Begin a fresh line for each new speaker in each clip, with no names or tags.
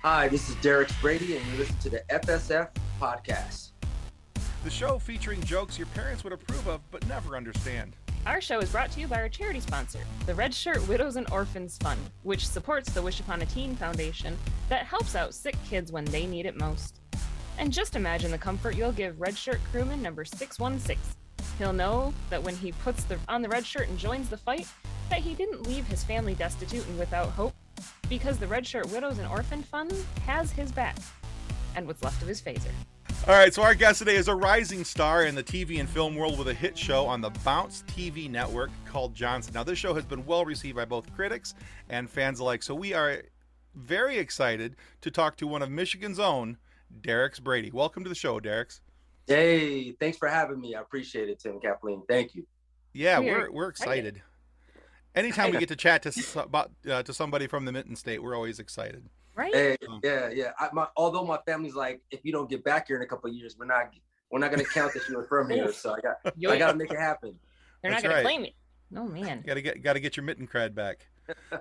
Hi, this is Derrex Brady, and you listen to the FSF podcast.
The show featuring jokes your parents would approve of but never understand.
Our show is brought to you by our charity sponsor, the Red Shirt Widows and Orphans Fund, which supports the Wish Upon a Teen Foundation that helps out sick kids when they need it most. And just imagine the comfort you'll give Red Shirt crewman number 616. He'll know that when he puts on the red shirt and joins the fight, that he didn't leave his family destitute and without hope, because the Red Shirt Widows and Orphan Fund has his back, and what's left of his phaser.
All right, so our guest today is a rising star in the TV and film world with a hit show on the Bounce TV network called Johnson. Now, this show has been well received by both critics and fans alike, so we are very excited to talk to one of Michigan's own, Derrex Brady. Welcome to the show, Derrex.
Hey, thanks for having me. I appreciate it, Tim, Kathleen. Thank you.
Yeah, we're excited. Anytime we get to chat to somebody from the Mitten State, we're always excited.
Right?
Hey, yeah. Although my family's like, if you don't get back here in a couple of years, we're not going to count that you were from here. So I got to make it happen.
They're not going to claim it. Oh man.
Got to get your mitten cred back.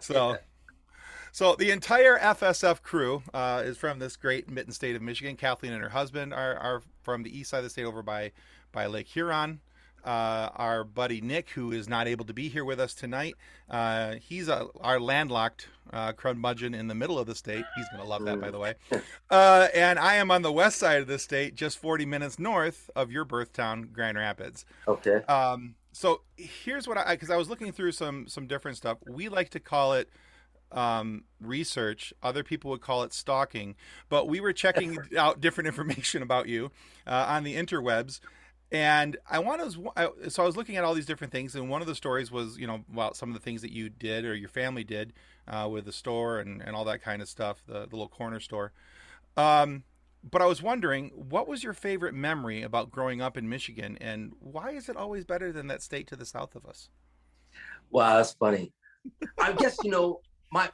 So the entire FSF crew is from this great Mitten State of Michigan. Kathleen and her husband are from the east side of the state over by Lake Huron. Our buddy Nick, who is not able to be here with us tonight, he's our landlocked curmudgeon in the middle of the state. He's going to love that, by the way. And I am on the west side of the state, just 40 minutes north of your birth town, Grand Rapids.
Okay.
So here's what because I was looking through some different stuff. We like to call it research. Other people would call it stalking, but we were checking out different information about you on the interwebs. And I was looking at all these different things, and one of the stories was, about some of the things that you did or your family did with the store and all that kind of stuff, the little corner store. But I was wondering, what was your favorite memory about growing up in Michigan, and why is it always better than that state to the south of us?
Wow, that's funny. I guess, my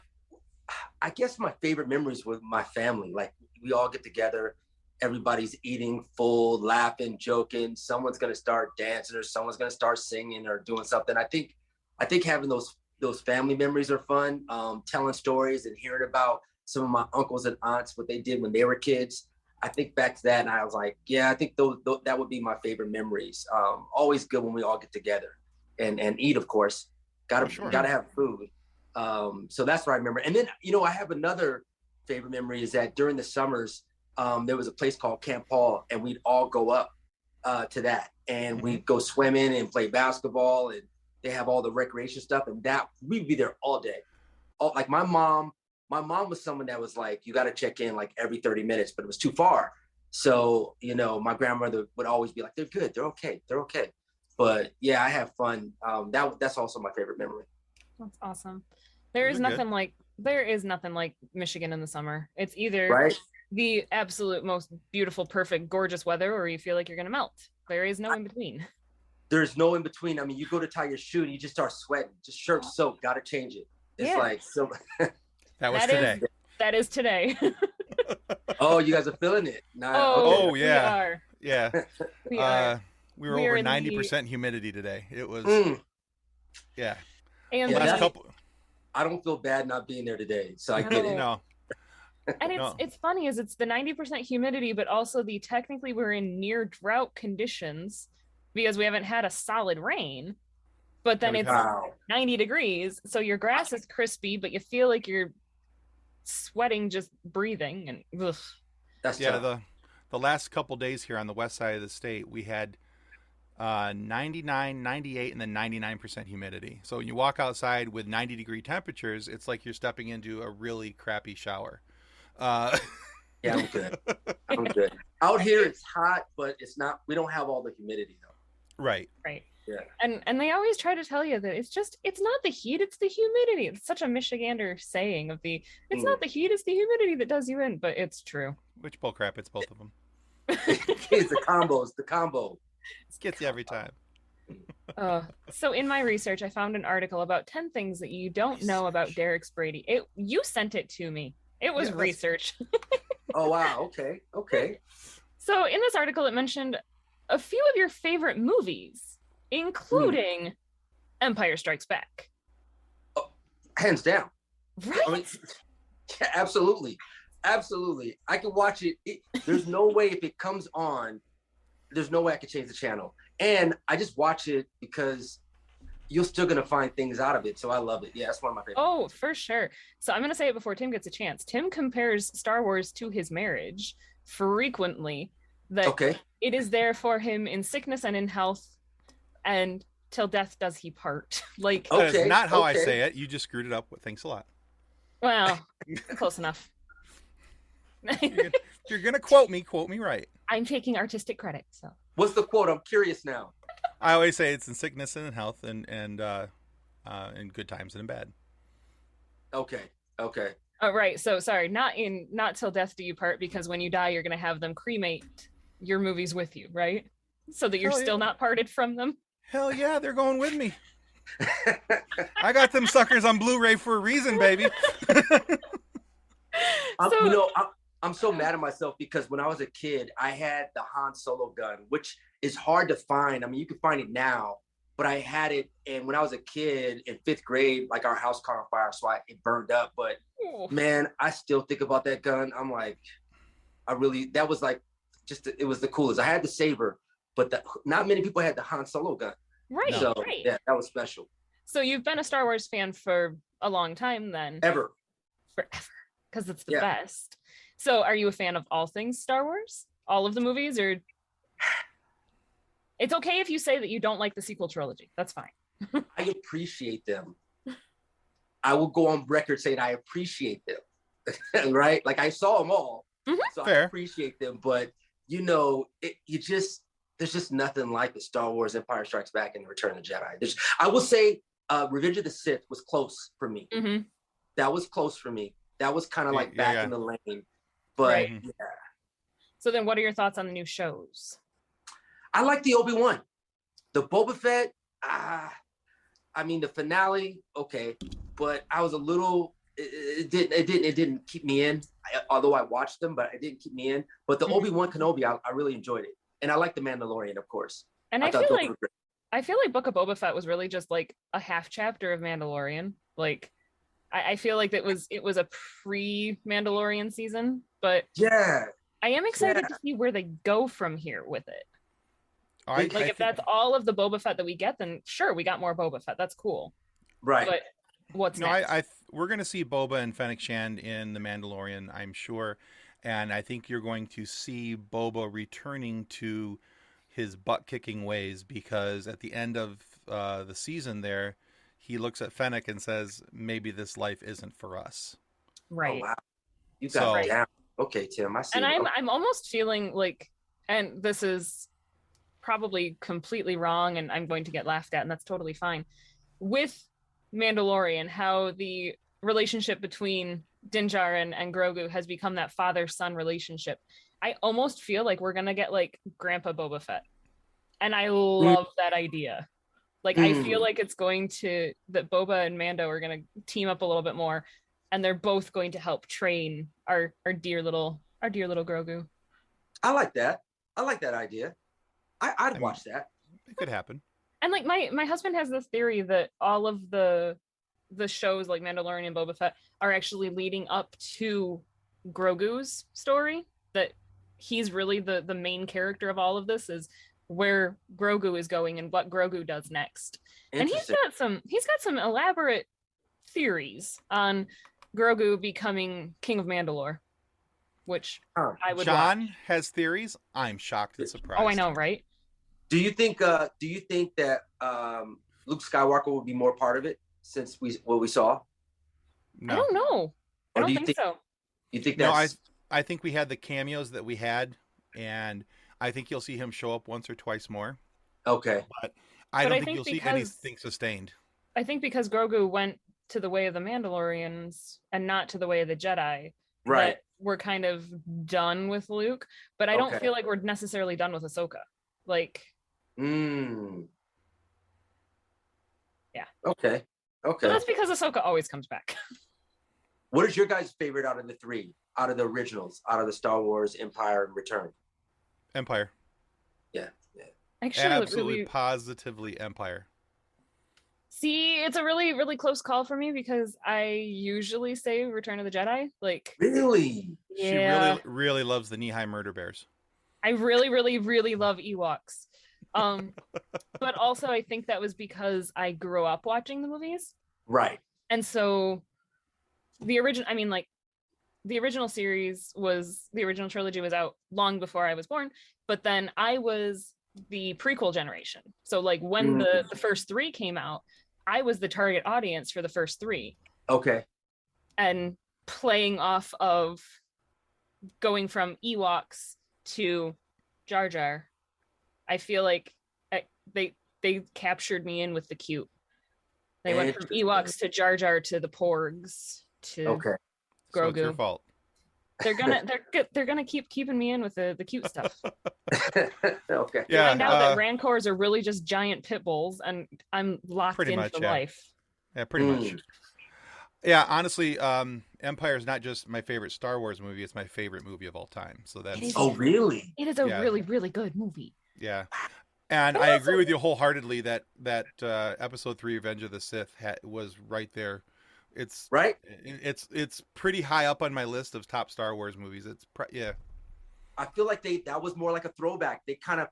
favorite memories with my family. Like, we all get together. Everybody's eating, full, laughing, joking. Someone's gonna start dancing, or someone's gonna start singing or doing something. I think having those family memories are fun. Telling stories and hearing about some of my uncles and aunts, what they did when they were kids. I think back to that, and I was like, yeah, I think that would be my favorite memories. Always good when we all get together and eat, of course. Gotta have food. So that's what I remember. And then, I have another favorite memory is that during the summers, there was a place called Camp Paul, and we'd all go up to that, and we'd go swimming and play basketball, and they have all the recreation stuff, and that we'd be there all day. Like my mom was someone that was like, you got to check in like every 30 minutes, but it was too far. So, my grandmother would always be like, they're good, they're okay. But yeah, I have fun. That's also my favorite memory.
That's awesome. There is nothing like Michigan in the summer. It's either
right?
The absolute most beautiful, perfect, gorgeous weather, or you feel like you're going to melt. There is no in between.
There's no in between. I mean, you go to tie your shoe and you just start sweating, just shirt soaked, got to change it. It's like, so.
That
is today.
Oh, you guys are feeling it.
Yeah.
We are.
Yeah.
We are.
We were over 90% humidity today. It was, yeah.
And
I don't feel bad not being there today. So I get it.
No.
And it's funny is it's the 90% humidity, but also technically we're in near drought conditions because we haven't had a solid rain, but then it's 90 degrees. So your grass is crispy, but you feel like you're sweating, just breathing. And ugh.
That's
the last couple days here on the west side of the state, we had 99, 98, and then 99% humidity. So when you walk outside with 90-degree temperatures, it's like you're stepping into a really crappy shower.
Yeah, I'm good. Out here it's hot, but it's not. We don't have all the humidity though.
Right.
Yeah.
And they always try to tell you that it's not the heat, it's the humidity. It's such a Michigander saying it's not the heat, it's the humidity that does you in, but it's true.
Which bull crap? It's both of them.
It's the combo.
It gets you every time.
So in my research, I found an article about 10 things that you don't know about Derrex Brady. You sent it to me. It was research.
Oh, wow. Okay.
So in this article, it mentioned a few of your favorite movies, including Empire Strikes Back.
Oh, hands down.
Right?
I mean, yeah, absolutely. Absolutely. I can watch it. There's no way if it comes on, there's no way I could change the channel. And I just watch it because you're still going to find things out of it. So I love it. Yeah, that's one of my favorites.
Oh, for sure. So I'm going to say it before Tim gets a chance. Tim compares Star Wars to his marriage frequently, that
Okay.
it is there for him in sickness and in health, and till death does he part. Like,
That is
Okay,
not how I
okay.
say it. You just screwed it up. Thanks a lot.
well, close enough.
If you're gonna quote me right.
I'm taking artistic credit. So
What's the quote? I'm curious now.
I always say it's in sickness and in health, and in good times and in bad.
Okay. Okay.
oh, right. So sorry, not till death do you part, because when you die, you're going to have them cremate your movies with you, right? So that you're
Hell
still
yeah.
not parted from them.
Hell yeah, they're going with me. I got them suckers on Blu-ray for a reason, baby.
I'm so mad at myself because when I was a kid, I had the Han Solo gun, which is hard to find. I mean, you can find it now, but I had it. And when I was a kid in 5th grade, like our house caught on fire, so it burned up. But man, I still think about that gun. I'm like, that was like, it was the coolest. I had the saber, but not many people had the Han Solo gun.
Right.
So
Right.
yeah, that was special.
So you've been a Star Wars fan for a long time then.
Ever.
Forever. Because it's the best. So are you a fan of all things Star Wars? All of the movies? Or it's okay if you say that you don't like the sequel trilogy. That's fine.
I appreciate them. I will go on record saying I appreciate them. Right? Like I saw them all.
Mhm.
So
Fair.
I appreciate them. But there's just nothing like the Star Wars Empire Strikes Back and Return of the Jedi. I will say Revenge of the Sith was close for me.
Mm-hmm.
That was close for me. That was kind of like back in the lane. But
Right.
yeah.
So then what are your thoughts on the new shows?
I like the Obi-Wan. The Boba Fett, I mean the finale, okay. But I was a little it didn't keep me in. Although I watched them, but it didn't keep me in. But the Obi-Wan Kenobi, I really enjoyed it. And I like the Mandalorian, of course.
And I
thought
feel
those
like
were great.
Book of Boba Fett was really just like a half chapter of Mandalorian. Like I feel like it was a pre-Mandalorian season, but
Yeah.
I am excited to see where they go from here with it. If that's all of the Boba Fett that we get, then sure, we got more Boba Fett. That's cool.
Right.
But what's next?
We're going to see Boba and Fennec Shand in The Mandalorian, I'm sure. And I think you're going to see Boba returning to his butt-kicking ways, because at the end of the season there, he looks at Fennec and says, maybe this life isn't for us.
Right.
Oh, wow. You got it down. Okay, Tim, I see.
And I'm almost feeling like, and this is probably completely wrong and I'm going to get laughed at, and that's totally fine. With Mandalorian, how the relationship between Din Djarin and Grogu has become that father-son relationship. I almost feel like we're going to get like Grandpa Boba Fett. And I love that idea. Like, I feel like it's going to, that Boba and Mando are going to team up a little bit more, and they're both going to help train our dear little Grogu.
I like that. I like that idea. I'd watch that.
It could happen.
And like my husband has this theory that all of the shows like Mandalorian and Boba Fett are actually leading up to Grogu's story, that he's really the main character of all of this, is where Grogu is going and what Grogu does next. And he's got some elaborate theories on Grogu becoming King of Mandalore, which I would
John
watch.
has theories. I'm shocked and surprised.
Oh, I know, right?
Do you think that Luke Skywalker will be more part of it since what we saw?
No.
I don't know. I don't think so.
You think
No,
that's...
I think we had the cameos that we had, and I think you'll see him show up once or twice more.
Okay.
But I don't think you'll see anything sustained.
I think because Grogu went to the way of the Mandalorians and not to the way of the Jedi,
right,
that we're kind of done with Luke. But I don't feel like we're necessarily done with Ahsoka. Like,
yeah. Okay.
But that's because Ahsoka always comes back.
What is your guys' favorite out of the three? Out of the originals, out of the Star Wars, Empire, and Return?
Empire.
Yeah.
Actually,
Absolutely,
really...
positively Empire.
See, it's a really, really close call for me because I usually say Return of the Jedi. Like,
Really?
She
yeah,
really loves the knee-high murder bears.
I really, really, really love Ewoks. Um, but also I think that was because I grew up watching the movies.
Right.
And so the original, I mean, like, the original trilogy was out long before I was born, but then I was the prequel generation. So like when
Mm.
the first three came out, I was the target audience for the first three.
Okay.
And playing off of going from Ewoks to Jar Jar, I feel like they captured me in with the cute. They went from Ewoks to Jar Jar to the Porgs to
Okay.
Grogu.
So it's your fault.
They're gonna keep keeping me in with the cute stuff.
Okay.
Yeah.
Find out that Rancors are really just giant pit bulls, and I'm locked
Pretty
in
much,
for
yeah.
life.
Yeah, pretty much. Yeah, honestly, Empire is not just my favorite Star Wars movie; it's my favorite movie of all time. So that's
Oh, really?
It is a really, really good movie.
yeah. And I agree with you wholeheartedly that Episode 3, Revenge of the Sith, was right there. It's
right.
It's pretty high up on my list of top Star Wars movies. Yeah.
I feel like that was more like a throwback. They kind of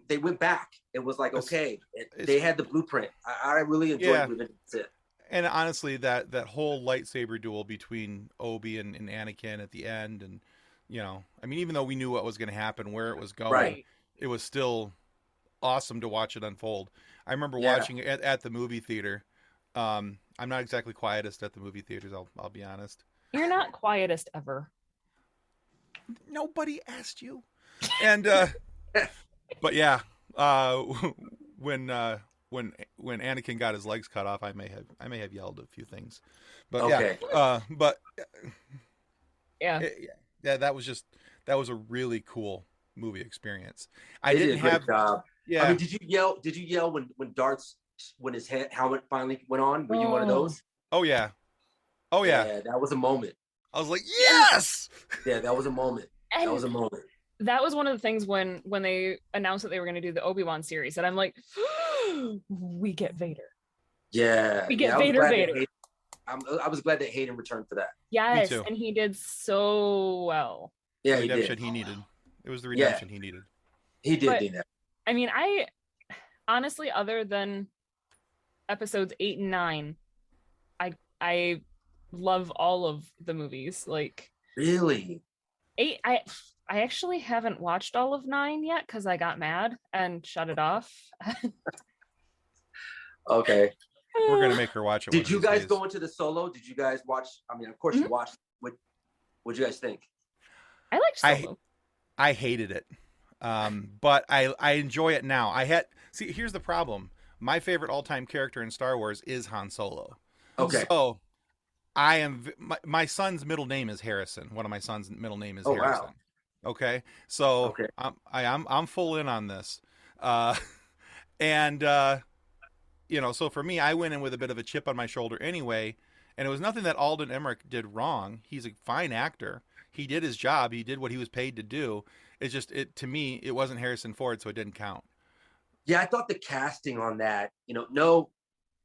they went back. It was like, okay, they had the blueprint. I really enjoyed Revenge of the Sith.
And honestly, that whole lightsaber duel between Obi and Anakin at the end, and I mean, even though we knew what was going to happen, where it was going, it was still awesome to watch it unfold. I remember watching it at the movie theater. I'm not exactly quietest at the movie theaters. I'll be honest.
You're not quietest ever.
Nobody asked you. And but yeah, when Anakin got his legs cut off, I may have yelled a few things. But yeah, that was a really cool movie experience. I didn't have
yeah. I mean, did you yell when his helmet finally went on? Were you one of those?
Oh yeah.
Yeah, that was a moment.
I was like, yes!
Yeah, that was a moment.
And
that was a moment.
That was one of the things when they announced that they were going to do the Obi-Wan series, and I'm like, we get Vader.
Yeah.
We get Vader.
I was glad that Hayden returned for that.
Yes, and he did so well.
Yeah,
the redemption
he
needed. It was the redemption he needed.
He did do that.
I mean, I honestly, other than episodes 8 and 9, I love all of the movies. Like,
really?
8, I actually haven't watched all of 9 yet because I got mad and shut it off.
Okay.
We're gonna make her watch it.
Did you guys go into the Solo? Did you guys watch? I mean, of course you watched. What'd you guys think?
I liked Solo.
I hated it, but I enjoy it now. Here's the problem. My favorite all-time character in Star Wars is Han Solo.
Okay.
So my son's middle name is Harrison. One of my son's middle name is Harrison. Wow. Okay. So I'm full in on this. So for me, I went in with a bit of a chip on my shoulder anyway, and it was nothing that Alden Ehrenreich did wrong. He's a fine actor. He did his job. He did what he was paid to do. It's just, to me, it wasn't Harrison Ford, so it didn't count.
Yeah, I thought the casting on that, no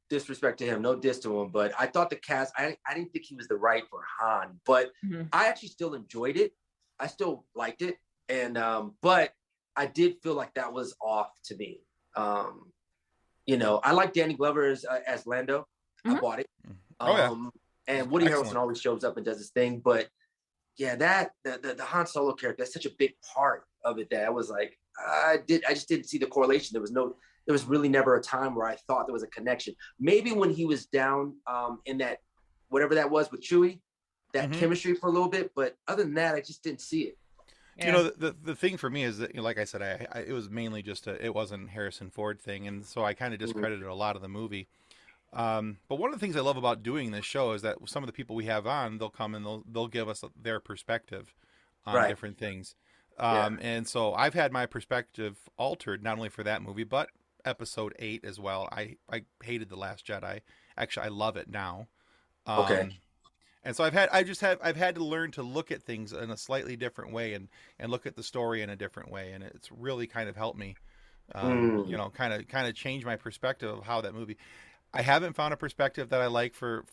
disrespect to him, no diss to him, but I thought the cast, I didn't think he was the right for Han, but I actually still enjoyed it. I still liked it. And, but I did feel like that was off to me. I like Danny Glover as Lando. I bought it. And Woody Harrelson always shows up and does his thing, but yeah, the Han Solo character, that's such a big part of it that I was like, I just didn't see the correlation. There was really never a time where I thought there was a connection. Maybe when he was down in that, whatever that was with Chewie, that chemistry for a little bit, but other than that, I just didn't see it.
Yeah. The thing for me is that, like I said, it was mainly just it wasn't Harrison Ford thing, and so I kind of discredited a lot of the movie. But one of the things I love about doing this show is that some of the people we have on, they'll come and they'll give us their perspective on different things. And so I've had my perspective altered, not only for that movie, but episode 8 as well. I hated The Last Jedi. Actually, I love it now. And so I've had to learn to look at things in a slightly different way and look at the story in a different way. And it's really kind of helped me, kind of change my perspective of how that movie. I haven't found a perspective that I like for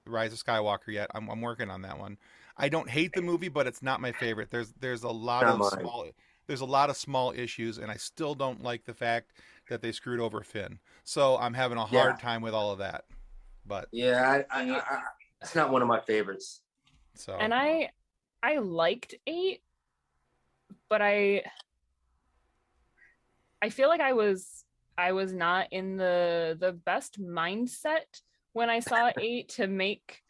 Rise of Skywalker yet. I'm working on that one. I don't hate the movie, but it's not my favorite. There's a lot
Not
of
mine.
small issues, and I still don't like the fact that they screwed over Finn. So I'm having a
Yeah,
hard time with all of that. But
yeah.
See,
It's not one of my favorites.
so
and I liked 8, but I feel like I was not in the best mindset when I saw 8 to make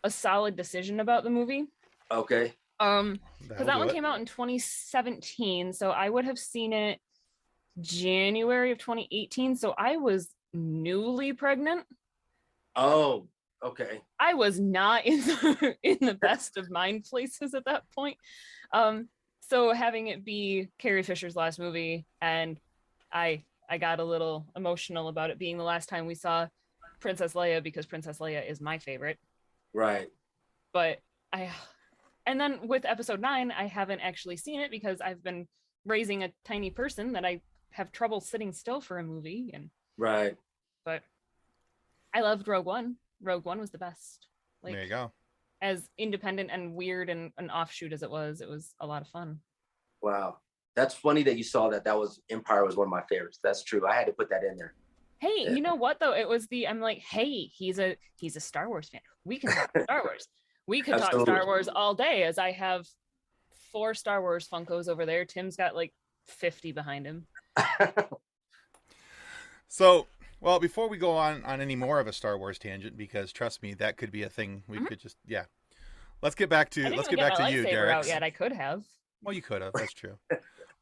a solid decision about the movie.
Okay.
Because that one came out in 2017, so I would have seen it January of 2018. So I was newly pregnant.
Oh, okay.
I was not in the best of mind places at that point. So having it be Carrie Fisher's last movie, and I got a little emotional about it being the last time we saw Princess Leia, because Princess Leia is my favorite.
Right.
But and then with episode 9, I haven't actually seen it because I've been raising a tiny person that I have trouble sitting still for a movie. And
Right.
but I loved Rogue One. Rogue One was the best. Like,
there you go.
as independent and weird and an offshoot as it was a lot of fun.
Wow. That's funny that you saw that. That was Empire was one of my favorites. That's true. I had to put that in there.
Hey,
Yeah.
you know what though? I'm like, hey, he's a Star Wars fan. We can talk Star Wars. We could talk
Absolutely.
Star Wars all day, as I have 4 Star Wars Funkos over there. Tim's got like 50 behind him.
So, well, before we go on any more of a Star Wars tangent, because trust me, that could be a thing we could just Let's get back to
I didn't
let's
even
get back
my
to you,
lightsaber
Derek.
out yet. I could have.
Well, you could have. That's true.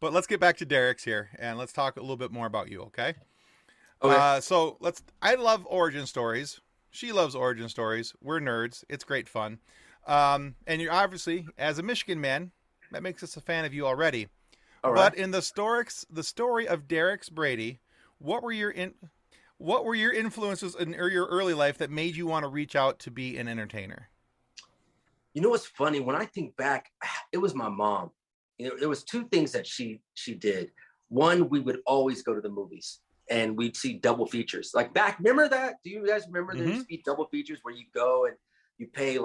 But let's get back to Derek's here, and let's talk a little bit more about you, okay?
Okay.
So I love origin stories. She loves origin stories. We're nerds. It's great fun. And you're obviously, as a Michigan man, that makes us a fan of you already.
All right.
But in the story of Derrex Brady, what were your influences in your early life that made you want to reach out to be an entertainer?
You know what's funny? When I think back, it was my mom. You know, there was 2 things that she did. One, we would always go to the movies and we'd see double features. Like back, remember that? Do you guys remember there used to be double features where you go and you pay it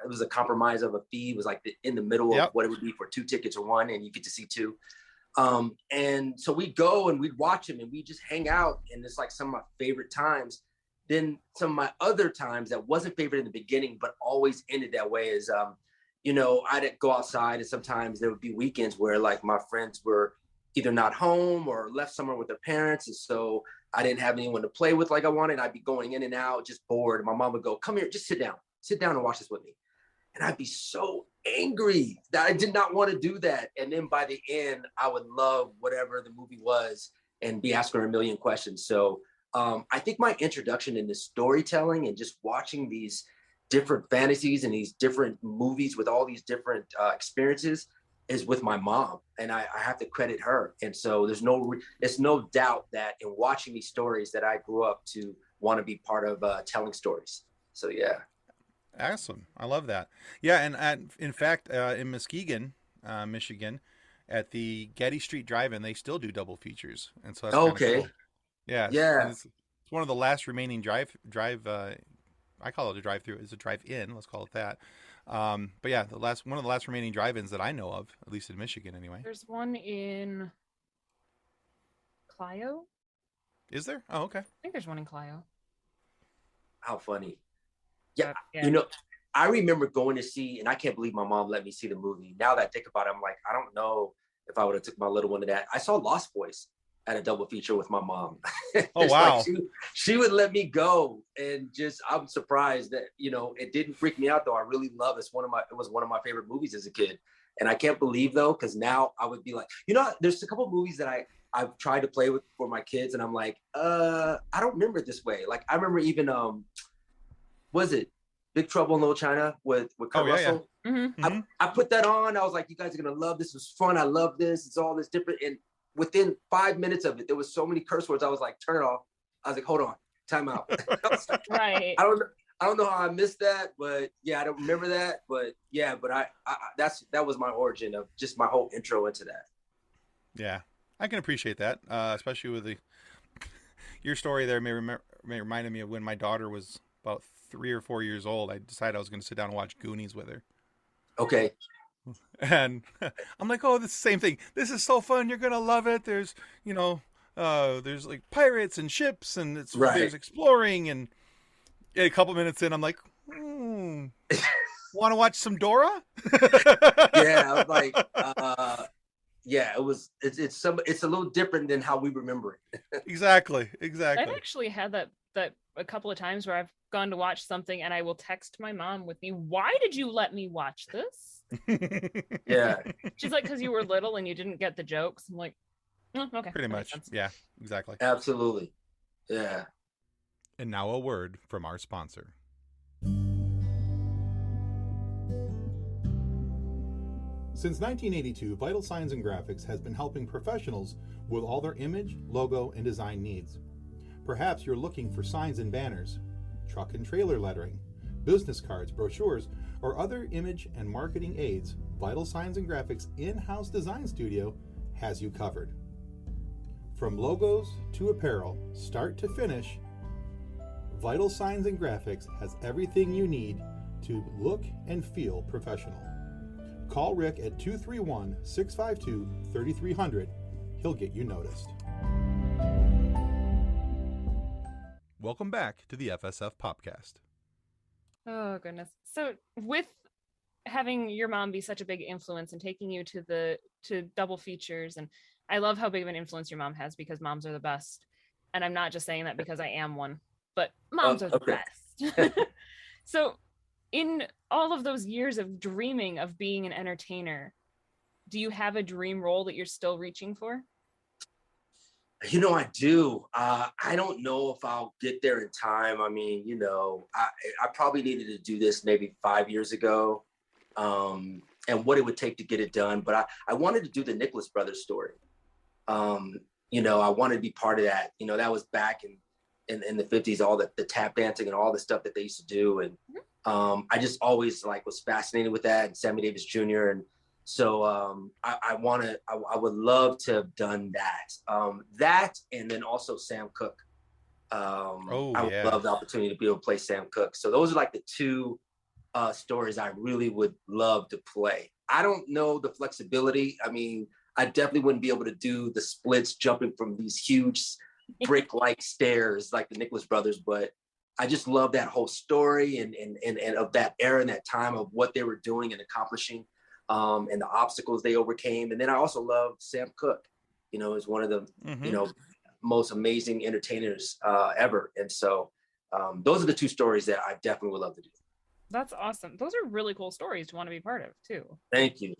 was a compromise of a fee. It was like in the middle of what it would be for 2 tickets or 1, and you get to see 2. And so we'd go and we'd watch them and we'd just hang out, and it's like some of my favorite times. Then some of my other times that wasn't favorite in the beginning, but always ended that way is, I'd go outside, and sometimes there would be weekends where like my friends were either not home or left somewhere with their parents. And so I didn't have anyone to play with like I wanted. I'd be going in and out, just bored. And my mom would go, come here, just sit down and watch this with me. And I'd be so angry that I did not want to do that. And then by the end, I would love whatever the movie was and be asking her a million questions. So I think my introduction into storytelling and just watching these different fantasies and these different movies with all these different experiences is with my mom. And I have to credit her. And so there's no doubt that in watching these stories that I grew up to want to be part of telling stories. So, yeah.
Awesome. I love that. Yeah. And in fact, in Muskegon, Michigan, at the Getty Street Drive-In, they still do double features. And so that's
Okay.
cool. Yeah.
Yeah.
It's one of the last remaining I call it a drive-through. It's a drive-in. Let's call it that. But yeah, one of the last remaining drive-ins that I know of, at least in Michigan anyway.
There's one in Clio.
Is there? Oh, okay.
I think there's one in Clio.
How funny. Yeah. You know, I remember going to see, and I can't believe my mom let me see the movie. Now that I think about it, I'm like, I don't know if I would have took my little one to that. I saw Lost Boys at a double feature with my mom.
Oh, wow.
Like she would let me go, and I'm surprised that, it didn't freak me out though. I really love it. It was one of my favorite movies as a kid. And I can't believe though, because now I would be like, there's a couple of movies that I've tried to play with for my kids, and I'm like, I don't remember it this way. Like I remember even was it Big Trouble in Little China with Kurt Russell?
Yeah. Mm-hmm.
I put that on. I was like, you guys are gonna love this. It was fun. I love this. It's all this different. And within 5 minutes of it, there was so many curse words. I was like, turn it off. I was like, hold on, time out.
Right.
I don't know how I missed that, but yeah, I don't remember that. But yeah, but that was my origin of just my whole intro into that.
Yeah, I can appreciate that, especially with your story there may remind me of when my daughter was about 3 or 4 years old. I decided I was going to sit down and watch Goonies with her.
Okay.
And I'm like, oh, this is the same thing. This is so fun. You're going to love it. There's, there's like pirates and ships and there's exploring. And a couple minutes in, I'm like, want to watch some Dora?
Yeah. I was like, it's a little different than how we remember it.
Exactly.
I've actually had that a couple of times where I've gone to watch something and I will text my mom with me, why did you let me watch this?
Yeah.
She's like, because you were little and you didn't get the jokes. I'm like, oh, okay.
Pretty much. Yeah, exactly.
Absolutely. Yeah.
And now a word from our sponsor.
Since 1982, Vital Signs and Graphics has been helping professionals with all their image, logo, and design needs. Perhaps you're looking for signs and banners, truck and trailer lettering, business cards, brochures, or other image and marketing aids. Vital Signs and Graphics in-house design studio has you covered. From logos to apparel, start to finish, Vital Signs and Graphics has everything you need to look and feel professional. Call Rick at 231-652-3300. He'll get you noticed.
Welcome back to the FSF Popcast.
Oh, goodness. So with having your mom be such a big influence and taking you to double features, and I love how big of an influence your mom has because moms are the best. And I'm not just saying that because I am one, but moms are the best. So in all of those years of dreaming of being an entertainer, do you have a dream role that you're still reaching for?
I do. I don't know if I'll get there in time. I mean, I probably needed to do this maybe 5 years ago, and what it would take to get it done. But I wanted to do the Nicholas Brothers story. I wanted to be part of that. That was back in the 50s, all the tap dancing and all the stuff that they used to do. And I just always was fascinated with that, and Sammy Davis Jr. And so I would love to have done that. That, and then also Sam Cooke. I would love the opportunity to be able to play Sam Cooke. So those are the two stories I really would love to play. I don't know the flexibility. I mean, I definitely wouldn't be able to do the splits jumping from these huge brick-like stairs like the Nicholas Brothers, but I just love that whole story and of that era and that time of what they were doing and accomplishing. And the obstacles they overcame. And then I also love Sam Cooke, is one of the, most amazing entertainers ever. And so those are the two stories that I definitely would love to do.
That's awesome. Those are really cool stories to want to be part of too.
Thank you.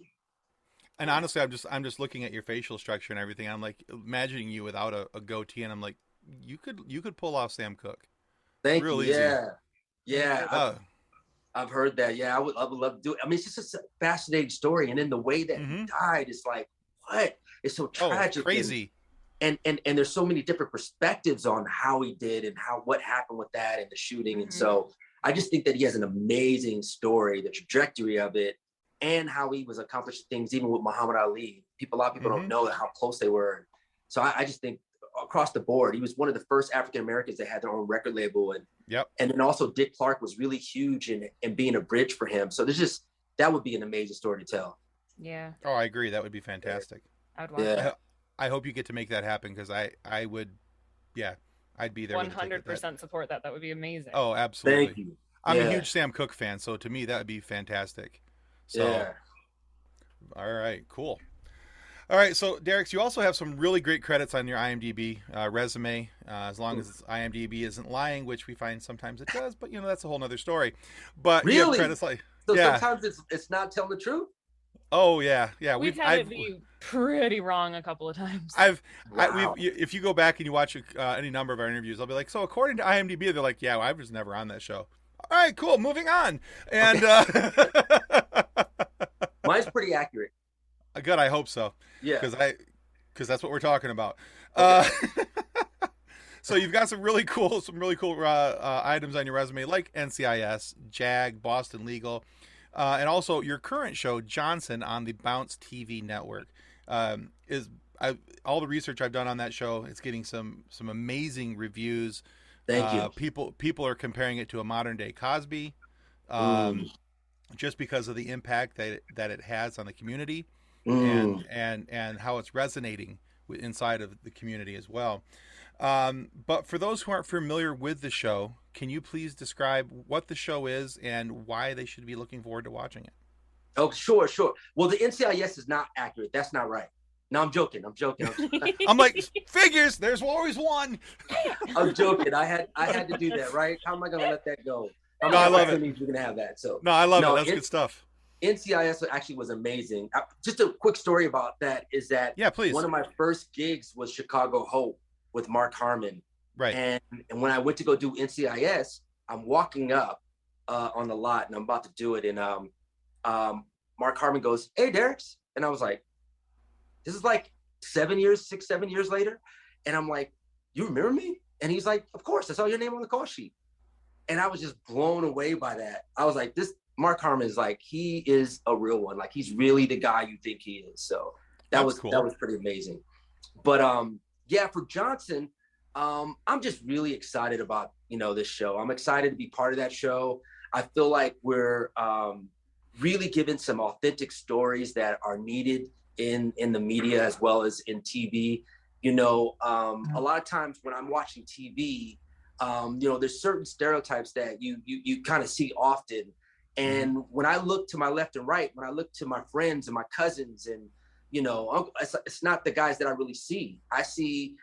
And honestly, I'm just looking at your facial structure and everything. I'm imagining you without a goatee, and I'm like, you could pull off Sam Cooke.
Thank you.
Easy.
Yeah. I've heard that. Yeah, I would love to do it. I mean, it's just a fascinating story. And then the way that he died is what? It's so tragic.
Oh, crazy.
And there's so many different perspectives on how he did and what happened with that and the shooting. And so I just think that he has an amazing story, the trajectory of it, and how he was accomplishing things, even with Muhammad Ali. A lot of people don't know how close they were. So I just think across the board, he was one of the first African-Americans that had their own record label. And then also Dick Clark was really huge in being a bridge for him. So that would be an amazing story to tell.
Yeah.
Oh, I agree. That would be fantastic.
I'd watch that.
I hope you get to make that happen, because I would, I'd be there.
100% support that. That would be amazing.
Oh, absolutely.
Thank you.
I'm a huge Sam Cooke fan, so to me that would be fantastic. So, all right, cool. All right, so Derrex, you also have some really great credits on your IMDb resume, as long as IMDb isn't lying, which we find sometimes it does, but that's a whole nother story. But
really,
you have credits
so sometimes it's not telling the truth.
Oh yeah.
We've had it be pretty wrong a couple of times.
If you go back and you watch any number of our interviews, I'll be like, so according to IMDb, they're like, yeah, well, I was never on that show. All right, cool, moving on. And
mine's pretty accurate.
Good, I hope so.
Yeah,
because that's what we're talking about.
Okay.
So you've got some really cool items on your resume, like NCIS, JAG, Boston Legal, and also your current show, Johnson, on the Bounce TV network. all the research I've done on that show, it's getting some amazing reviews.
Thank you.
People are comparing it to a modern day Cosby,
Mm.
just because of the impact that it has on the community,
Mm.
and how it's resonating inside of the community as well. But for those who aren't familiar with the show, can you please describe what the show is and why they should be looking forward to watching it?
Oh, sure. Well, the NCIS is not accurate. That's not right. No, I'm joking.
I'm like, figures. There's always one.
I'm joking. I had to do that, right? How am I going to let that go? How
No, I love it.
We're going to have that. So
no, I love it. That's good stuff.
NCIS actually was amazing. Just a quick story about that is that
please.
One of my first gigs was Chicago Hope with Mark Harmon.
Right.
And when I went to go do NCIS, I'm walking up on the lot and I'm about to do it. And Mark Harmon goes, "Hey, Derrex." And I was like, this is like 7 years later. And I'm like, "You remember me?" And he's like, "Of course, I saw your name on the call sheet." And I was just blown away by that. I was like, this Mark Harmon is like, he is a real one. Like, he's really the guy you think he is. So that was cool. That was pretty amazing. But yeah, for Johnson, I'm just really excited about, this show. I'm excited to be part of that show. I feel like we're really giving some authentic stories that are needed in the media as well as in TV. A lot of times when I'm watching TV, there's certain stereotypes that you kind of see often. And when I look to my left and right, when I look to my friends and my cousins and, it's not the guys that I really see. I see,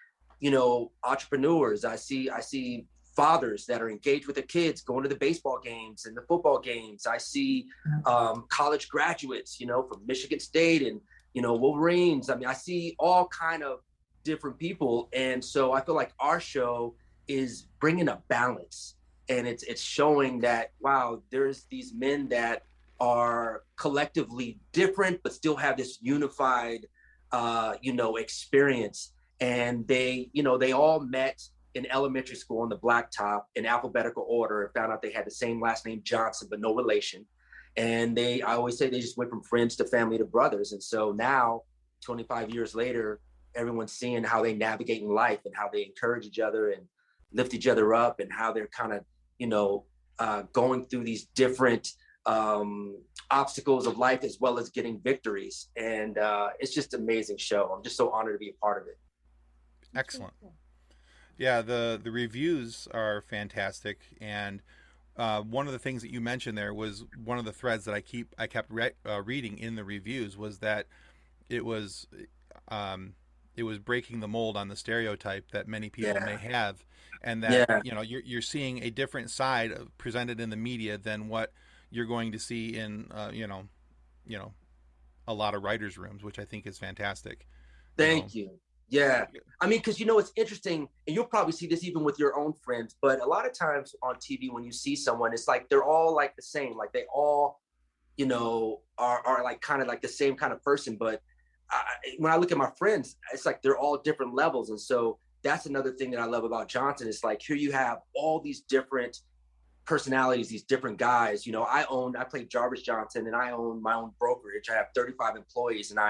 entrepreneurs. I see fathers that are engaged with their kids, going to the baseball games and the football games. I see college graduates, from Michigan State and, Wolverines. I mean, I see all kind of different people. And so I feel like our show is bringing a balance, and it's showing that, wow, there's these men that are collectively different, but still have this unified, experience. And they all met in elementary school on the blacktop in alphabetical order and found out they had the same last name, Johnson, but no relation. And I always say they just went from friends to family to brothers. And so now, 25 years later, everyone's seeing how they navigate in life and how they encourage each other and lift each other up, and how they're kind of, going through these different obstacles of life as well as getting victories. And it's just an amazing show. I'm just so honored to be a part of it.
Excellent. Yeah, the reviews are fantastic, and one of the things that you mentioned there was one of the threads that I kept reading in the reviews was that it was breaking the mold on the stereotype that many people may have, and that you're seeing a different side presented in the media than what you're going to see in a lot of writers' rooms, which I think is fantastic.
Thank you. Yeah. I mean, because, it's interesting, and you'll probably see this even with your own friends, but a lot of times on TV, when you see someone, it's like they're all like the same, like they all, are like kind of like the same kind of person. But when I look at my friends, it's like they're all different levels. And so that's another thing that I love about Johnson. It's like, here you have all these different personalities, these different guys. I played Jarvis Johnson, and I own my own brokerage. I have 35 employees, and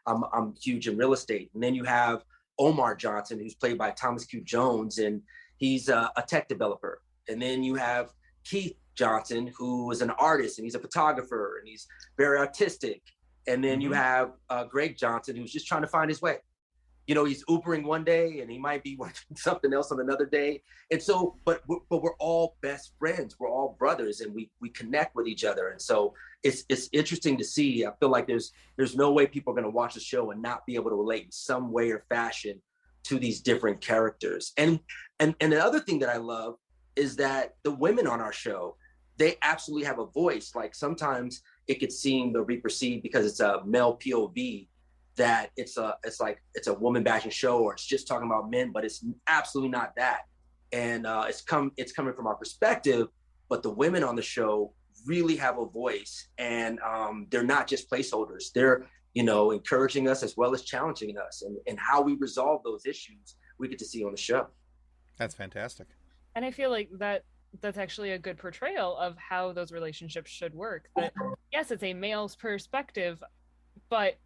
I'm huge in real estate. And then you have Omar Johnson, who's played by Thomas Q. Jones, and he's a tech developer. And then you have Keith Johnson, who is an artist, and he's a photographer, and he's very artistic. And then you have Greg Johnson, who's just trying to find his way. He's Ubering one day, and he might be working something else on another day. And so, but we're all best friends. We're all brothers, and we connect with each other. And so it's interesting to see. I feel like there's no way people are going to watch the show and not be able to relate in some way or fashion to these different characters. And the other thing that I love is that the women on our show, they absolutely have a voice. Like, sometimes it could seem or be perceived, because it's a male POV, that it's a woman bashing show, or it's just talking about men, but it's absolutely not that. And it's coming from our perspective, but the women on the show really have a voice, and they're not just placeholders. They're, encouraging us as well as challenging us, and how we resolve those issues we get to see on the show.
That's fantastic.
And I feel like that's actually a good portrayal of how those relationships should work. That yes, it's a male's perspective, but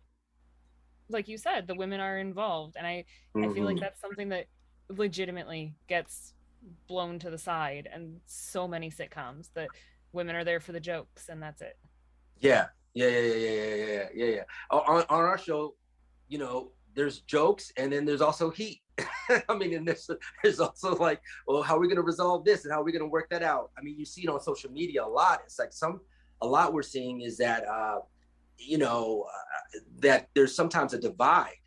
like you said, the women are involved, and I feel like that's something that legitimately gets blown to the side, and so many sitcoms that women are there for the jokes and that's it.
Yeah, yeah. On our show, there's jokes, and then there's also heat. I mean, and there's also like, well, how are we going to resolve this, and how are we going to work that out? I mean, you see it on social media a lot. It's like a lot we're seeing is that that there's sometimes a divide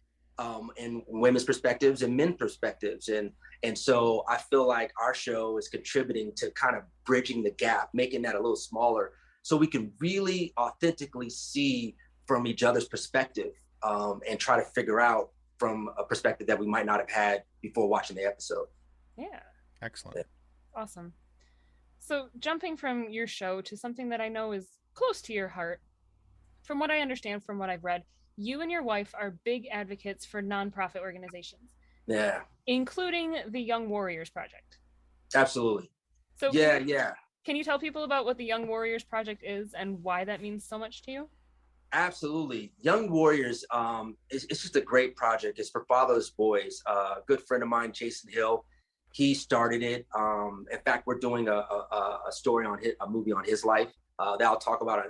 in women's perspectives and men's perspectives, and so I feel like our show is contributing to kind of bridging the gap, making that a little smaller, so we can really authentically see from each other's perspective, and try to figure out from a perspective that we might not have had before watching the episode.
Yeah.
Excellent.
Yeah.
Awesome. So jumping from your show to something that I know is close to your heart, from what I understand, from what I've read, you and your wife are big advocates for nonprofit organizations.
Yeah.
Including the Young Warriors Project.
Absolutely.
So
yeah.
Can you tell people about what the Young Warriors Project is and why that means so much to you?
Absolutely. Young Warriors, it's just a great project. It's for fatherless boys. A good friend of mine, Jason Hill, he started it. In fact, we're doing a story on a movie on his life that I'll talk about.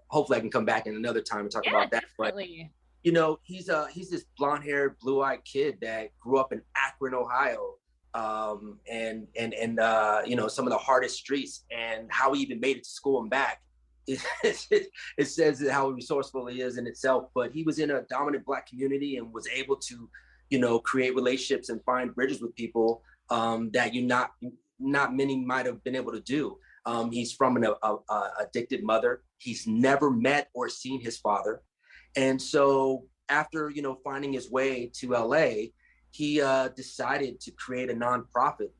Hopefully I can come back in another time and talk about that.
Definitely.
But he's this blonde-haired, blue-eyed kid that grew up in Akron, Ohio, and some of the hardest streets, and how he even made it to school and back. It says how resourceful he is in itself. But he was in a dominant Black community and was able to, create relationships and find bridges with people that not many might have been able to do. He's from an addicted mother. He's never met or seen his father. And so after, finding his way to LA, he decided to create a nonprofit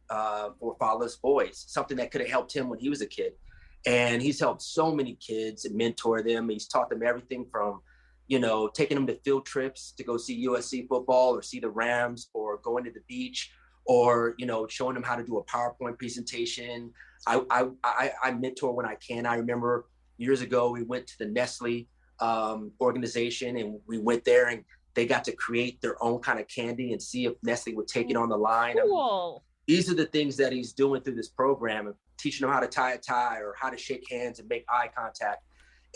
for fatherless boys, something that could have helped him when he was a kid. And he's helped so many kids and mentor them. He's taught them everything from, taking them to field trips to go see USC football or see the Rams, or going to the beach, or, showing them how to do a PowerPoint presentation. I mentor when I can. I remember years ago, we went to the Nestle organization, and we went there and they got to create their own kind of candy and see if Nestle would take it on the line.
Cool.
These are the things that he's doing through this program, and teaching them how to tie a tie or how to shake hands and make eye contact.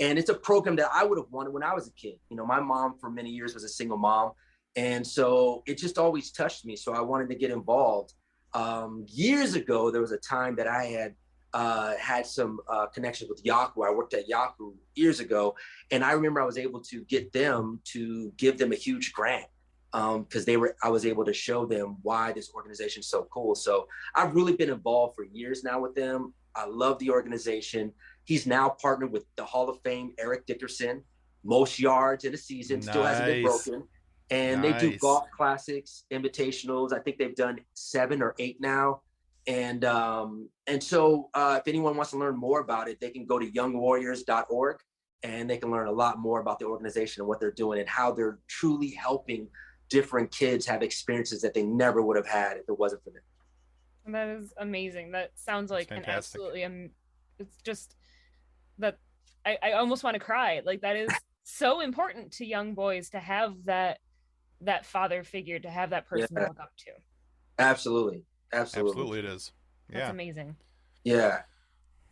And it's a program that I would have wanted when I was a kid. My mom for many years was a single mom. And so it just always touched me. So I wanted to get involved. Years ago, there was a time that I had some connections with Yahoo. I worked at Yahoo years ago. And I remember I was able to get them to give them a huge grant, because I was able to show them why this organization is so cool. So I've really been involved for years now with them. I love the organization. He's now partnered with the Hall of Fame Eric Dickerson, most yards in a season, still hasn't been broken. And they do golf classics, invitationals. I think they've done 7 or 8 now. And so if anyone wants to learn more about it, they can go to youngwarriors.org, and they can learn a lot more about the organization and what they're doing and how they're truly helping different kids have experiences that they never would have had if it wasn't for them.
And that is amazing. That sounds like an absolutely, it's just that I almost want to cry. Like, that is so important to young boys, to have that father figure, to have that person to look up to.
Absolutely
It is. Yeah.
That's amazing.
Yeah.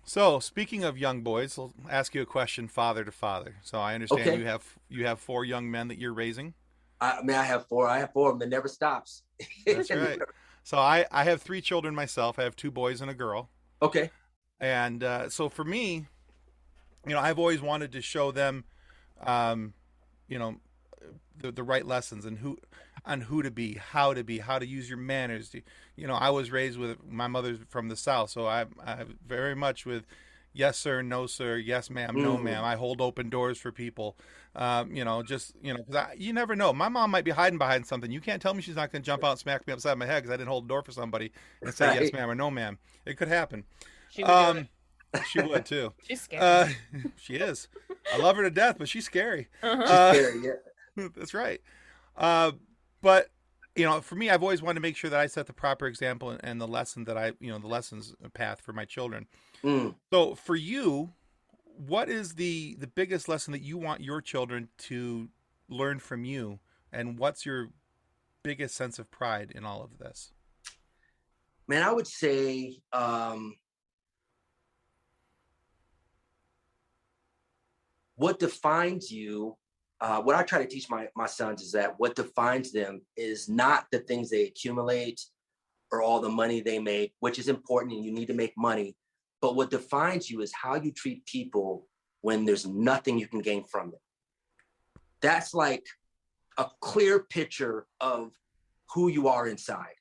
So, speaking of young boys, I'll ask you a question, father to father. So I understand you have 4 young men that you're raising.
I have 4. I have 4 of them. It never stops.
That's right. So I have 3 children myself. I have 2 boys and a girl.
Okay.
And so for me, I've always wanted to show them, the right lessons, and who to be, how to use your manners. I was raised with, my mother's from the South, so I very much with yes sir, no sir, yes ma'am, no ma'am. I hold open doors for people. Because you never know. My mom might be hiding behind something. You can't tell me she's not going to jump out and smack me upside my head because I didn't hold the door for somebody and say yes ma'am or no ma'am. It could happen.
She would do it.
She would too.
She's scary.
She is. I love her to death, but she's scary.
She's scary, yeah.
That's right. But for me, I've always wanted to make sure that I set the proper example and the lesson that the lessons path for my children. So for you, what is the biggest lesson that you want your children to learn from you And what's your biggest sense of pride in all of this?
Man, I would say what defines you, what I try to teach my sons is that what defines them is not the things they accumulate or all the money they make, which is important and you need to make money. But what defines you is how you treat people when there's nothing you can gain from them. That's like a clear picture of who you are inside,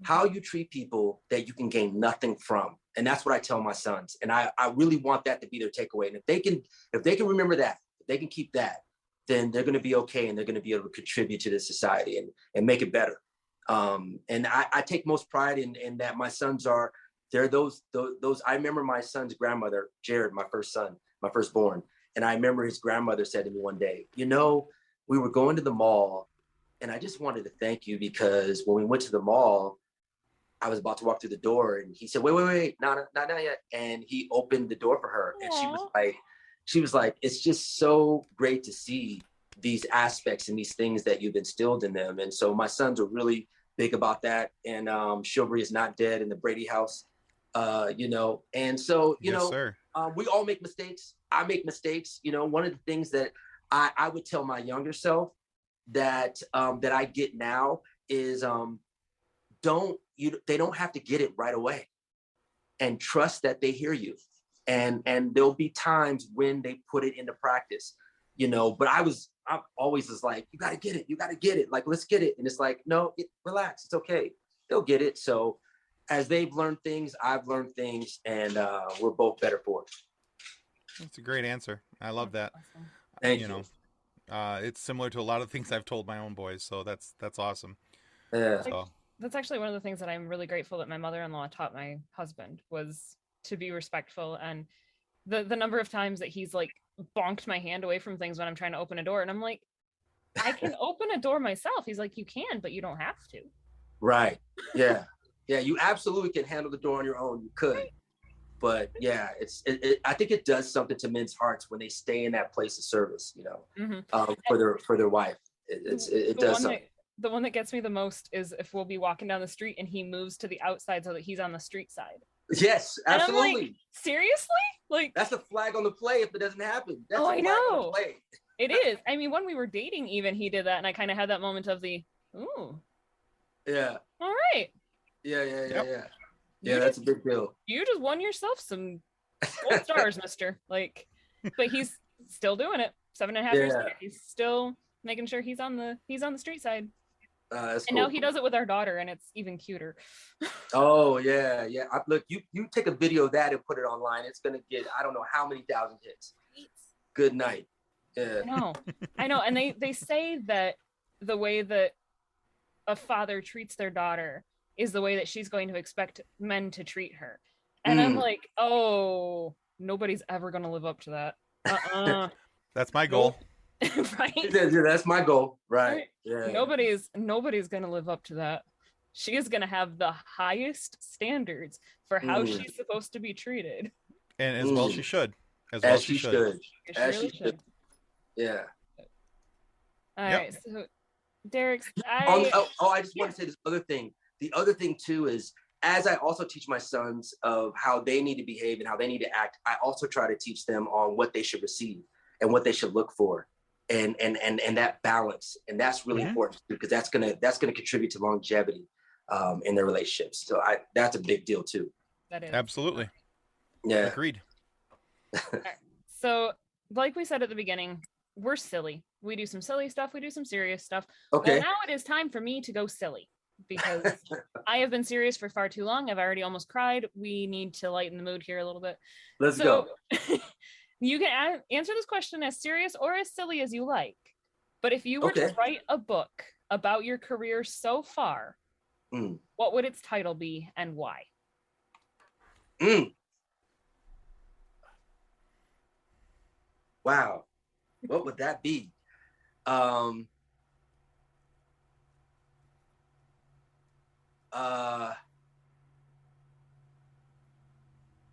how you treat people that you can gain nothing from. And that's what I tell my sons. And I really want that to be their takeaway. And if they can remember that, if they can keep that, then they're going to be okay. And they're going to be able to contribute to the society and make it better. And I take most pride in that my sons they're those, I remember my son's grandmother, Jared, my firstborn. And I remember his grandmother said to me one day, we were going to the mall and I just wanted to thank you because when we went to the mall, I was about to walk through the door and he said, wait, not yet. And he opened the door for her. Aww. And she was like, it's just so great to see these aspects and these things that you've instilled in them. And so my sons are really big about that. And chivalry is not dead in the Brady house, And so,
yes, sir.
We all make mistakes. I make mistakes. One of the things that I would tell my younger self that I get now is they don't have to get it right away, and trust that they hear you. And there'll be times when they put it into practice, but I always was like, you got to get it. Like, let's get it. And it's like, no, relax. It's okay. They'll get it. So as they've learned things, I've learned things, and we're both better for it.
That's a great answer. I love that.
Awesome.
Thank you.
It's similar to a lot of things I've told my own boys. So that's awesome.
Yeah.
So.
That's actually one of the things that I'm really grateful that my mother-in-law taught my husband was to be respectful. And the number of times that he's like bonked my hand away from things when I'm trying to open a door. And I'm like, I can open a door myself. He's like, you can, but you don't have to.
Right. Yeah. Yeah. You absolutely can handle the door on your own. You could. Right. But yeah, I think it does something to men's hearts when they stay in that place of service, for their wife. It does something.
The one that gets me the most is if we'll be walking down the street and he moves to the outside so that he's on the street side.
Yes, absolutely.
And I'm like, seriously? Like,
that's a flag on the play if it doesn't happen. That's
I know. It
is.
I mean, when we were dating, even he did that, and I kind of had that moment of the, ooh.
Yeah.
All right.
Yeah. Yeah, that's a big deal.
You just won yourself some gold stars, mister. Like, but he's still doing it. 7.5 years later, he's still making sure he's on the street side.
That's
and
cool.
now he does it with our daughter, and it's even cuter.
Oh yeah. Look, you take a video of that and put it online. It's gonna get I don't know how many thousand hits. Good night. Yeah.
I know. And they say that the way that a father treats their daughter is the way that she's going to expect men to treat her. And I'm like, oh, nobody's ever gonna live up to that.
That's my goal.
Right?
Yeah, that's my goal. Right. Yeah.
Nobody's gonna live up to that. She is gonna have the highest standards for how she's supposed to be treated.
And as well she should.
As she should. Yeah.
All right. So Derrex,
I just want to say this other thing. The other thing too is, as I also teach my sons of how they need to behave and how they need to act, I also try to teach them on what they should receive and what they should look for. And that balance, and that's really important too, because that's gonna contribute to longevity in their relationships. So that's a big deal too.
That is
absolutely.
Yeah,
agreed.
Right. So, like we said at the beginning, we're silly. We do some silly stuff. We do some serious stuff.
Okay.
Well, now it is time for me to go silly because I have been serious for far too long. I've already almost cried. We need to lighten the mood here a little bit.
Let's go.
You can answer this question as serious or as silly as you like. But if you were to write a book about your career so far, what would its title be and why?
Wow. What would that be?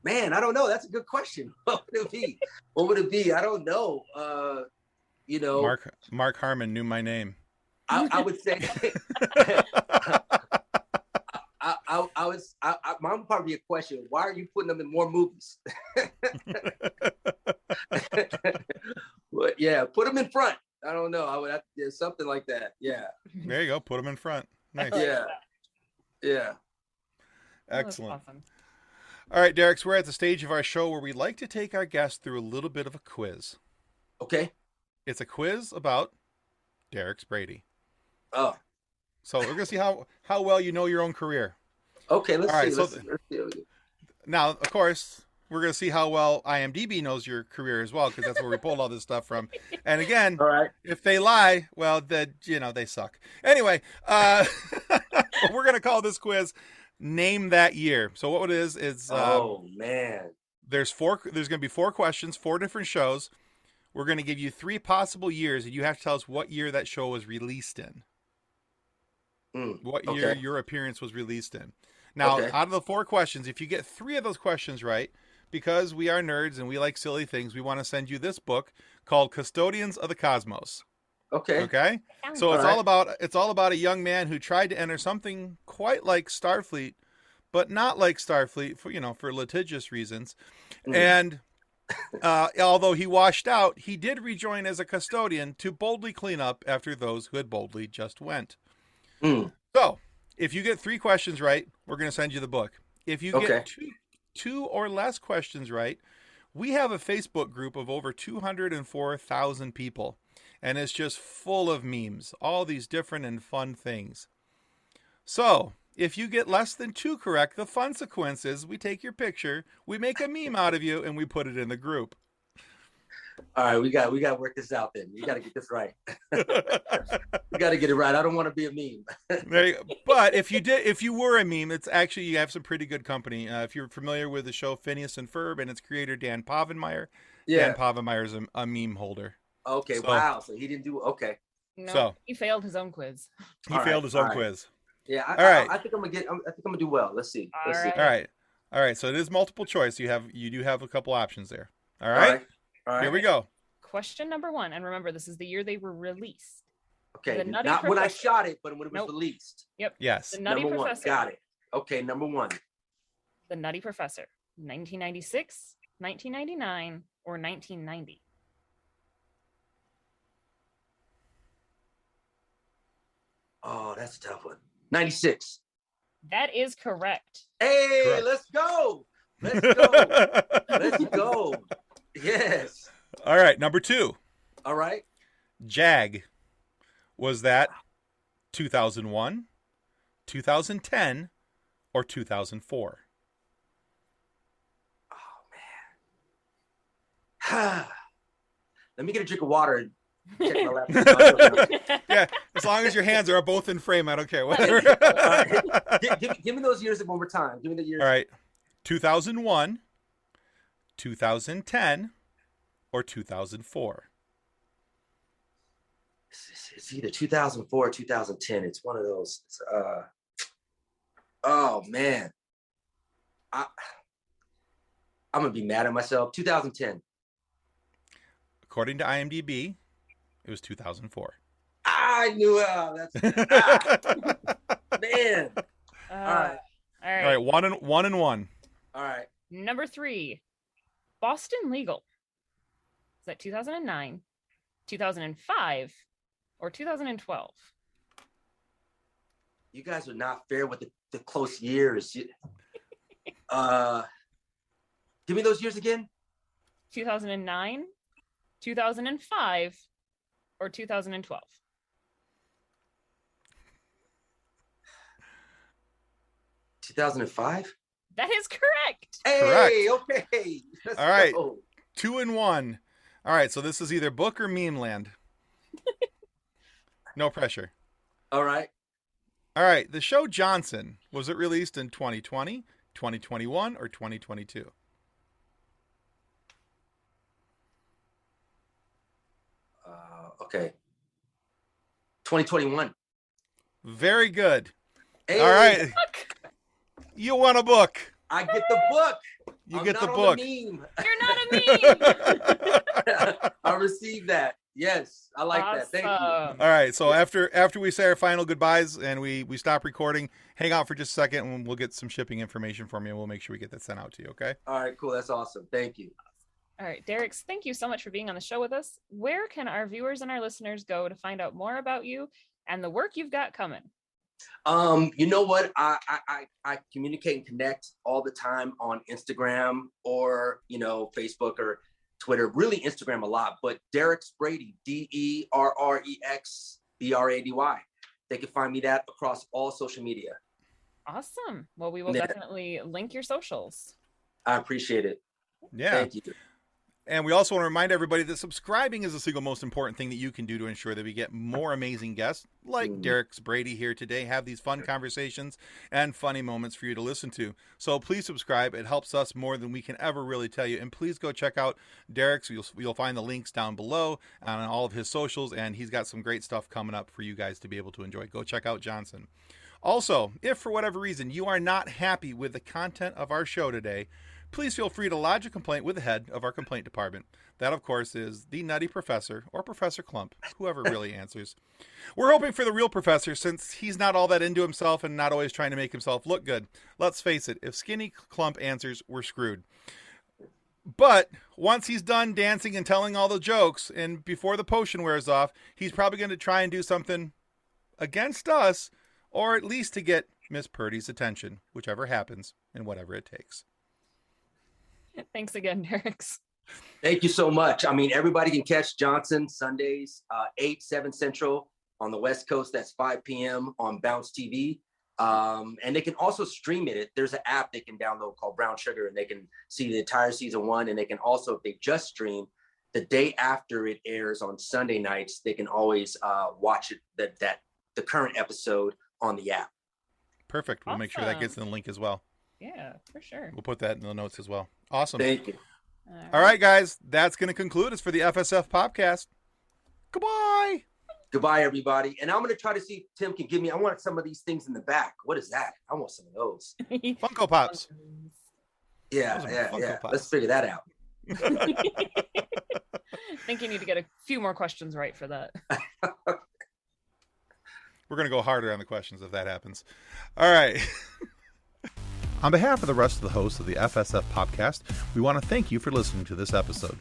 Man, I don't know. That's a good question. What would it be? I don't know.
Mark Harmon knew my name.
I would say mine would probably be a question. Why are you putting them in more movies? But yeah, put them in front. I don't know. I would have to do something like that. Yeah.
There you go. Put them in front. Nice.
Yeah. Yeah.
Excellent.
Awesome.
All right, Derrex, we're at the stage of our show where we like to take our guests through a little bit of a quiz.
Okay.
It's a quiz about Derrex Brady.
Oh.
So we're gonna see how well you know your own career.
Okay. Let's
All right,
see.
so
Let's see.
Now, of course, we're gonna see how well IMDb knows your career as well, because that's where we pulled all this stuff from. And again,
All right.
if they lie, well, then they suck. Anyway, we're gonna call this quiz "Name That Year." So what it is
Oh man.
there's gonna be 4 questions, 4 different shows. We're gonna give you 3 possible years, and you have to tell us what year that show was released in. What year your appearance was released in. Now, out of the 4 questions, if you get 3 of those questions right, because we are nerds and we like silly things, we want to send you this book called Custodians of the Cosmos.
Okay.
Okay? So it's all about a young man who tried to enter something quite like Starfleet, but not like Starfleet for litigious reasons. And although he washed out, he did rejoin as a custodian to boldly clean up after those who had boldly just went. So, if you get 3 questions right, we're going to send you the book. If you get two or less questions right, we have a Facebook group of over 204,000 people, and it's just full of memes, all these different and fun things. So, if you get less than 2 correct, the fun sequence is we take your picture, we make a meme out of you, and we put it in the group.
All right, we got to work this out then. We got to get this right. We got to get it right. I don't want to be a meme.
There you go. But if you were a meme, it's actually, you have some pretty good company. If you're familiar with the show Phineas and Ferb and its creator Dan Povenmire, Dan Povenmire's a meme holder.
Okay, wow. So he didn't do
No, he failed his own quiz.
He failed his own quiz.
Yeah, I think I'm gonna do well. Let's see.
All
right. So it is multiple choice. You do have a couple options there. All right. Here we go.
Question number 1, and remember, this is the year they were released.
Okay, not when I shot it, but when it was released.
Yep.
Yes.
The Nutty
number
Professor.
1. Got it. Okay, number 1.
The Nutty Professor. 1996, 1999, or 1990.
Oh, that's a tough one. 96.
That is correct.
Hey,
Correct.
Let's go. Let's go. Let's go. Yes.
All right, number 2.
All right.
JAG. Was that 2001, 2010, or 2004?
Oh man. Let me get a drink of water and check my laptop.
Yeah, as long as your hands are both in frame, I don't care. Whatever.
Right. Give me those years one more time. Give me the years.
All right. 2001, 2010, or 2004?
It's either 2004 or 2010. It's one of those. Oh man. I'm gonna be mad at myself. 2010.
According to IMDb, it was 2004.
I knew that's man. All right.
All right.
One and one.
All right.
Number 3, Boston Legal. Is that 2009, 2005, or 2012?
You guys are not fair with the close years. Give me those years again.
2009, 2005, or 2012?
2005.
That is correct.
Hey, okay. Let's
All right.
go.
2 and 1. All right, so this is either book or meme land. No pressure.
All right.
All right, the show Johnson, was it released in 2020, 2021, or 2022?
Okay. 2021.
Very good.
Hey,
All right. You won a book.
I get the book.
You
I'm
get
not
the
on
book.
The meme.
You're not a meme.
I received that. Yes, I like that. Thank you.
Awesome.
All right, so after we say our final goodbyes and we stop recording, hang out for just a second and we'll get some shipping information from you and we'll make sure we get that sent out to you, okay?
All right, cool. That's awesome. Thank you.
All right, Derrex, thank you so much for being on the show with us. Where can our viewers and our listeners go to find out more about you and the work you've got coming?
You know what? I communicate and connect all the time on Instagram or, Facebook or Twitter, really Instagram a lot, but Derrex Brady, DerrexBrady. They can find me that across all social media.
Awesome. Well, we will definitely link your socials.
I appreciate it.
Yeah.
Thank you.
And we also want to remind everybody that subscribing is the single most important thing that you can do to ensure that we get more amazing guests like Derrex Brady here today, have these fun conversations and funny moments for you to listen to. So please subscribe. It helps us more than we can ever really tell you. And please go check out Derrex. You'll find the links down below on all of his socials, and he's got some great stuff coming up for you guys to be able to enjoy. Go check out Johnson. Also, if for whatever reason you are not happy with the content of our show today, please feel free to lodge a complaint with the head of our complaint department. That, of course, is the Nutty Professor or Professor Clump, whoever really answers. We're hoping for the real professor since he's not all that into himself and not always trying to make himself look good. Let's face it, if Skinny Clump answers, we're screwed. But once he's done dancing and telling all the jokes and before the potion wears off, he's probably going to try and do something against us or at least to get Miss Purdy's attention, whichever happens and whatever it takes.
Thanks again, Derrex.
Thank you so much. I mean, everybody can catch Johnson Sundays, 8, 7 Central on the West Coast. That's 5 p.m. on Bounce TV. And they can also stream it. There's an app they can download called Brown Sugar, and they can see the entire season 1. And they can also, if they just stream, the day after it airs on Sunday nights, they can always watch it, the current episode on the app.
Perfect. We'll make sure that gets in the link as well.
Yeah, for sure.
We'll put that in the notes as well. Awesome.
Thank you.
All right, guys. That's going to conclude us for the FSF Popcast. Goodbye.
Goodbye, everybody. And I'm going to try to see if Tim can give me, I want some of these things in the back. What is that? I want some of those.
Funko Pops.
Yeah.
Pops.
Let's figure that out.
I think you need to get a few more questions right for that.
We're going to go harder on the questions if that happens. All right. On behalf of the rest of the hosts of the FSF Popcast, we want to thank you for listening to this episode.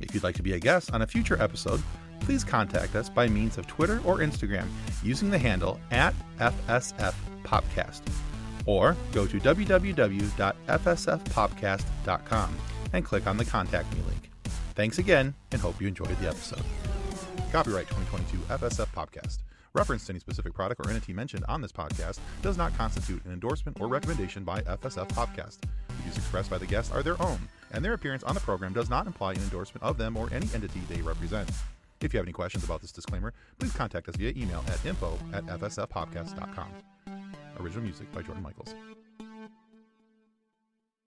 If you'd like to be a guest on a future episode, please contact us by means of Twitter or Instagram using the handle @FSFPopcast, or go to www.fsfpopcast.com and click on the Contact Me link. Thanks again, and hope you enjoyed the episode. Copyright 2022 FSF Popcast. Reference to any specific product or entity mentioned on this podcast does not constitute an endorsement or recommendation by FSF Popcast. The views expressed by the guests are their own, and their appearance on the program does not imply an endorsement of them or any entity they represent. If you have any questions about this disclaimer, please contact us via email at info@fsfpopcast.com. Original music by Jordan Michaels.